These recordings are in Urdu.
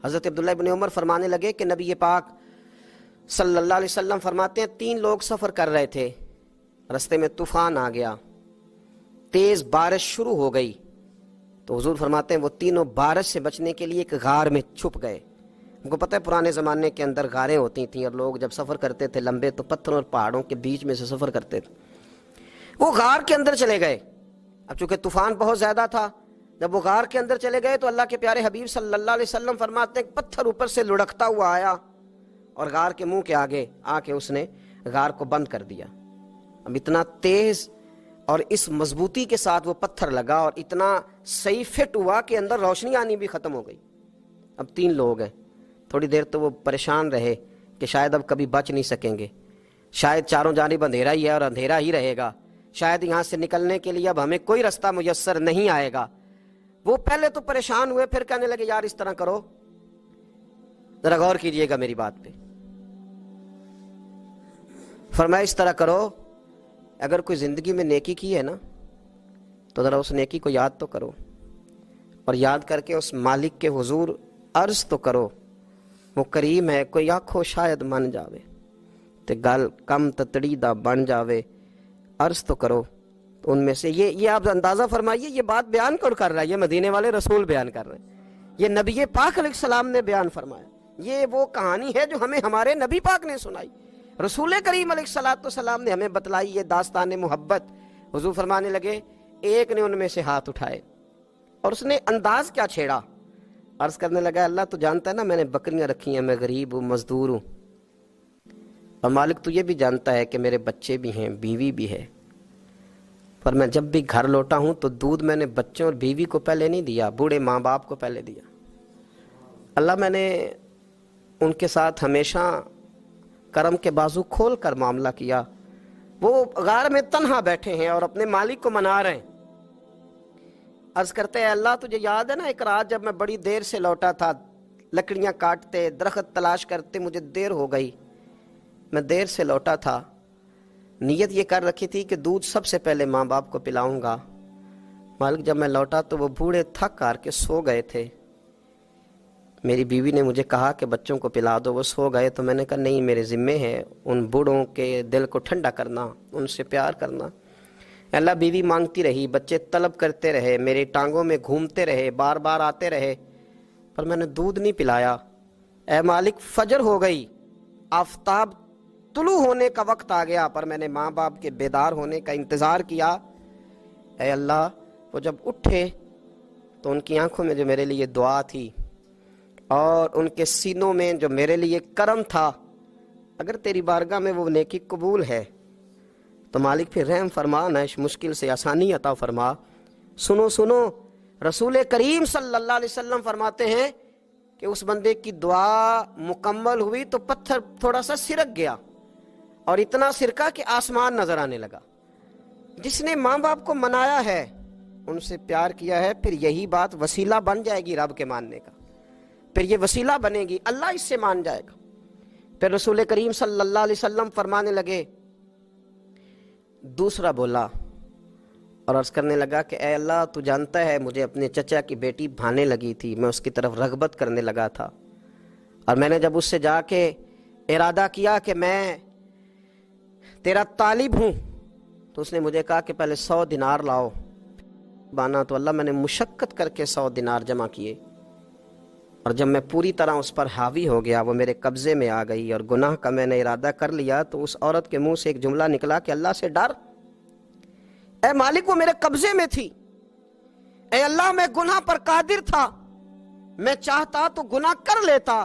حضرت عبداللہ ابن عمر فرمانے لگے کہ نبی پاک صلی اللہ علیہ وسلم فرماتے ہیں 3 لوگ سفر کر رہے تھے، رستے میں طوفان آ گیا، تیز بارش شروع ہو گئی، تو حضور فرماتے ہیں وہ تینوں بارش سے بچنے کے لیے ایک غار میں چھپ گئے۔ ہم کو پتہ ہے پرانے زمانے کے اندر غاریں ہوتی تھیں، اور لوگ جب سفر کرتے تھے لمبے تو پتھروں اور پہاڑوں کے بیچ میں سے سفر کرتے تھے۔ وہ غار کے اندر چلے گئے۔ اب چونکہ طوفان بہت زیادہ تھا، جب وہ غار کے اندر چلے گئے تو اللہ کے پیارے حبیب صلی اللہ علیہ وسلم فرماتے ہیں پتھر اوپر سے لڑکتا ہوا آیا اور غار کے منہ کے آگے آ کے اس نے غار کو بند کر دیا۔ اب اتنا تیز اور اس مضبوطی کے ساتھ وہ پتھر لگا اور اتنا صحیح فٹ ہوا کہ اندر روشنی آنی بھی ختم ہو گئی۔ اب 3 لوگ ہیں، تھوڑی دیر تو وہ پریشان رہے کہ شاید اب کبھی بچ نہیں سکیں گے، شاید چاروں جانب اندھیرا ہی ہے اور اندھیرا ہی رہے گا، شاید یہاں سے نکلنے کے لیے اب ہمیں کوئی رستہ میسر نہیں آئے گا۔ وہ پہلے تو پریشان ہوئے، پھر کہنے لگے یار اس طرح کرو، ذرا غور کیجئے گا میری بات پہ۔ فرمایا اس طرح کرو، اگر کوئی زندگی میں نیکی کی ہے نا تو ذرا اس نیکی کو یاد تو کرو، اور یاد کر کے اس مالک کے حضور عرض تو کرو، وہ کریم ہے، کوئی آنکھو شاید من جاوے تے گل کم تتڑی دا بن جاوے، عرض تو کرو۔ تو ان میں سے یہ آپ اندازہ فرمائیے یہ بات بیان کون کر رہا ہے؟ یہ مدینے والے رسول بیان کر رہے ہیں، یہ نبی پاک علیہ السلام نے بیان فرمایا۔ یہ وہ کہانی ہے جو ہمیں ہمارے نبی پاک نے سنائی، رسول کریم علیہ السلام نے ہمیں بتلائی، یہ داستان محبت۔ حضور فرمانے لگے ایک نے ان میں سے ہاتھ اٹھائے اور اس نے انداز کیا چھیڑا، عرض کرنے لگا اللہ تو جانتا ہے نا میں نے بکریاں رکھی ہیں، میں غریب ہوں، مزدور ہوں، اور مالک تو یہ بھی جانتا ہے کہ میرے بچے بھی ہیں، بیوی بھی ہے، پر میں جب بھی گھر لوٹا ہوں تو دودھ میں نے بچوں اور بیوی کو پہلے نہیں دیا، بوڑھے ماں باپ کو پہلے دیا۔ اللہ میں نے ان کے ساتھ ہمیشہ کرم کے بازو کھول کر معاملہ کیا۔ وہ غار میں تنہا بیٹھے ہیں اور اپنے مالک کو منا رہے ہیں۔ عرض کرتے ہیں اللہ تجھے یاد ہے نا ایک رات جب میں بڑی دیر سے لوٹا تھا، لکڑیاں کاٹتے، درخت تلاش کرتے، مجھے دیر ہو گئی، میں دیر سے لوٹا تھا، نیت یہ کر رکھی تھی کہ دودھ سب سے پہلے ماں باپ کو پلاؤں گا، مالک جب میں لوٹا تو وہ بوڑھے تھک کر کے سو گئے تھے، میری بیوی نے مجھے کہا کہ بچوں کو پلا دو، وہ سو گئے، تو میں نے کہا نہیں میرے ذمے ہے ان بوڑھوں کے دل کو ٹھنڈا کرنا، ان سے پیار کرنا۔ اللہ بیوی مانگتی رہی، بچے طلب کرتے رہے، میری ٹانگوں میں گھومتے رہے، بار بار آتے رہے، پر میں نے دودھ نہیں پلایا۔ اے مالک فجر ہو گئی، آفتاب طلوع ہونے کا وقت آ گیا، پر میں نے ماں باپ کے بیدار ہونے کا انتظار کیا۔ اے اللہ وہ جب اٹھے تو ان کی آنکھوں میں جو میرے لیے دعا تھی اور ان کے سینوں میں جو میرے لیے کرم تھا، اگر تیری بارگاہ میں وہ نیکی قبول ہے تو مالک پھر رحم فرما، نہ اس مشکل سے آسانی عطا فرما۔ سنو سنو، رسول کریم صلی اللہ علیہ وسلم فرماتے ہیں کہ اس بندے کی دعا مکمل ہوئی تو پتھر تھوڑا سا سرک گیا، اور اتنا سرکا کہ آسمان نظر آنے لگا۔ جس نے ماں باپ کو منایا ہے، ان سے پیار کیا ہے، پھر یہی بات وسیلہ بن جائے گی رب کے ماننے کا، پھر یہ وسیلہ بنے گی، اللہ اس سے مان جائے گا۔ پھر رسول کریم صلی اللہ علیہ وسلم فرمانے لگے، دوسرا بولا اور عرض کرنے لگا کہ اے اللہ تو جانتا ہے مجھے اپنے چچا کی بیٹی بھانے لگی تھی، میں اس کی طرف رغبت کرنے لگا تھا، اور میں نے جب اس سے جا کے ارادہ کیا کہ میں تیرا طالب ہوں تو اس نے مجھے کہا کہ پہلے 100 دینار لاؤ بانا، تو اللہ میں نے مشقت کر کے 100 دینار جمع کیے، اور جب میں پوری طرح اس پر حاوی ہو گیا، وہ میرے قبضے میں آ گئی اور گناہ کا میں نے ارادہ کر لیا، تو اس عورت کے منہ سے ایک جملہ نکلا کہ اللہ سے ڈر، اے مالک وہ میرے قبضے میں تھی، اے اللہ میں گناہ پر قادر تھا، میں چاہتا تو گناہ کر لیتا،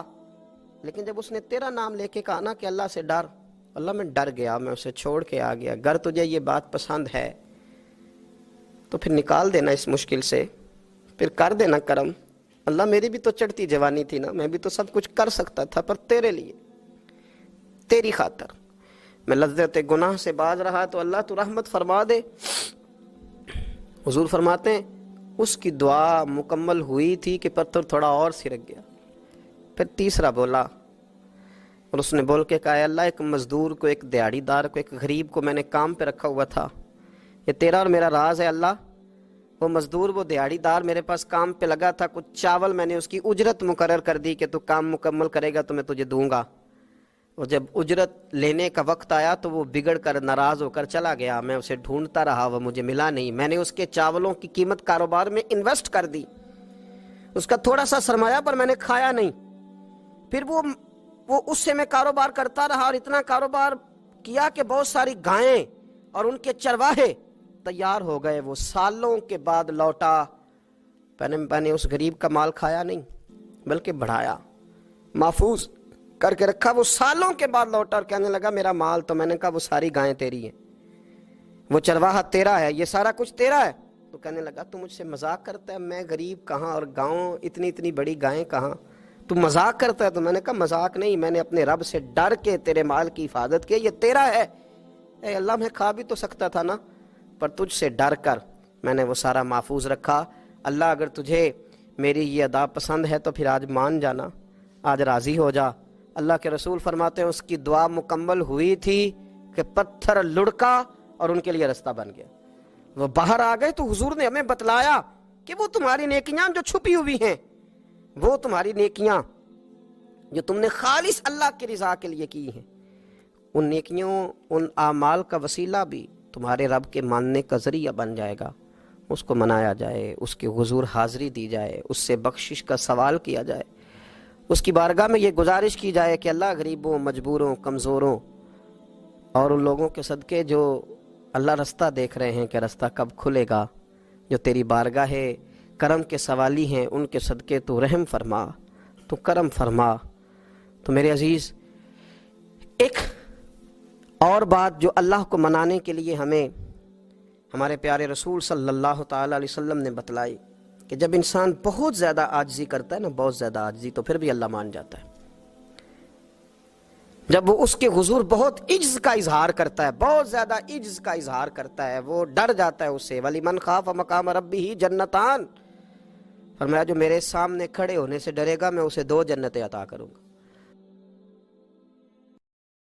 لیکن جب اس نے تیرا نام لے کے کہا نا کہ اللہ سے ڈر، اللہ میں ڈر گیا، میں اسے چھوڑ کے آ گیا۔ اگر تجھے یہ بات پسند ہے تو پھر نکال دینا اس مشکل سے، پھر کر دینا کرم۔ اللہ میری بھی تو چڑھتی جوانی تھی نا، میں بھی تو سب کچھ کر سکتا تھا، پر تیرے لیے، تیری خاطر میں لذت گناہ سے باز رہا، تو اللہ تو رحمت فرما دے۔ حضور فرماتے ہیں اس کی دعا مکمل ہوئی تھی کہ پتھر تھوڑا اور سرک گیا۔ پھر تیسرا بولا اور اس نے بول کے کہا، اے اللہ ایک مزدور کو، ایک دیہڑی دار کو، ایک غریب کو میں نے کام پہ رکھا ہوا تھا، یہ تیرا اور میرا راز ہے اللہ، وہ مزدور وہ دیہڑی دار میرے پاس کام پہ لگا تھا، کچھ چاول میں نے اس کی اجرت مقرر کر دی کہ تو کام مکمل کرے گا تو میں تجھے دوں گا۔ اور جب اجرت لینے کا وقت آیا تو وہ بگڑ کر ناراض ہو کر چلا گیا، میں اسے ڈھونڈتا رہا، وہ مجھے ملا نہیں۔ میں نے اس کے چاولوں کی قیمت کاروبار میں انویسٹ کر دی، اس کا تھوڑا سا سرمایہ پر میں نے کھایا نہیں۔ پھر وہ اس سے میں کاروبار کرتا رہا اور اتنا کاروبار کیا کہ بہت ساری گائیں اور ان کے چرواہے تیار ہو گئے۔ وہ سالوں کے بعد لوٹا، میں نے اس غریب کا مال کھایا نہیں بلکہ بڑھایا، محفوظ کر کے رکھا۔ وہ سالوں کے بعد لوٹا اور کہنے لگا میرا مال، تو میں نے کہا وہ ساری گائیں تیری ہیں، وہ چرواہا تیرا ہے، یہ سارا کچھ تیرا ہے۔ تو کہنے لگا تو مجھ سے مذاق کرتا ہے، میں غریب کہاں اور گاؤں اتنی بڑی گائیں کہاں، تو مذاق کرتا ہے؟ تو میں نے کہا مذاق نہیں، میں نے اپنے رب سے ڈر کے تیرے مال کی حفاظت کی، یہ تیرا ہے۔ اے اللہ میں کھا بھی تو سکتا تھا نا، پر تجھ سے ڈر کر میں نے وہ سارا محفوظ رکھا۔ اللہ اگر تجھے میری یہ ادا پسند ہے تو پھر آج مان جانا، آج راضی ہو جا۔ اللہ کے رسول فرماتے ہیں اس کی دعا مکمل ہوئی تھی کہ پتھر لڑکا اور ان کے لیے رستہ بن گیا، وہ باہر آ گئے۔ تو حضور نے ہمیں بتلایا کہ وہ تمہاری نیکیاں جو چھپی ہوئی ہیں، وہ تمہاری نیکیاں جو تم نے خالص اللہ کی رضا کے لیے کی ہیں، ان نیکیوں، ان اعمال کا وسیلہ بھی تمہارے رب کے ماننے کا ذریعہ بن جائے گا۔ اس کو منایا جائے، اس کے حضور حاضری دی جائے، اس سے بخشش کا سوال کیا جائے، اس کی بارگاہ میں یہ گزارش کی جائے کہ اللہ غریبوں، مجبوروں، کمزوروں اور ان لوگوں کے صدقے جو اللہ رستہ دیکھ رہے ہیں کہ رستہ کب کھلے گا، جو تیری بارگاہ کرم کے سوالی ہیں، ان کے صدقے تو رحم فرما، تو کرم فرما۔ تو میرے عزیز، ایک اور بات جو اللہ کو منانے کے لیے ہمیں ہمارے پیارے رسول صلی اللہ تعالیٰ علیہ وسلم نے بتلائی کہ جب انسان بہت زیادہ عاجزی کرتا ہے نا، بہت زیادہ عاجزی، تو پھر بھی اللہ مان جاتا ہے۔ جب وہ اس کے حضور بہت عجز کا اظہار کرتا ہے، بہت زیادہ عجز کا اظہار کرتا ہے، وہ ڈر جاتا ہے اس سے۔ وَلِمَنْ خَافَ مَقَامَ رَبِّهِ جَنَّتَانِ، فرمایا جو میرے سامنے کھڑے ہونے سے ڈرے گا میں اسے 2 جنتیں عطا کروں گا۔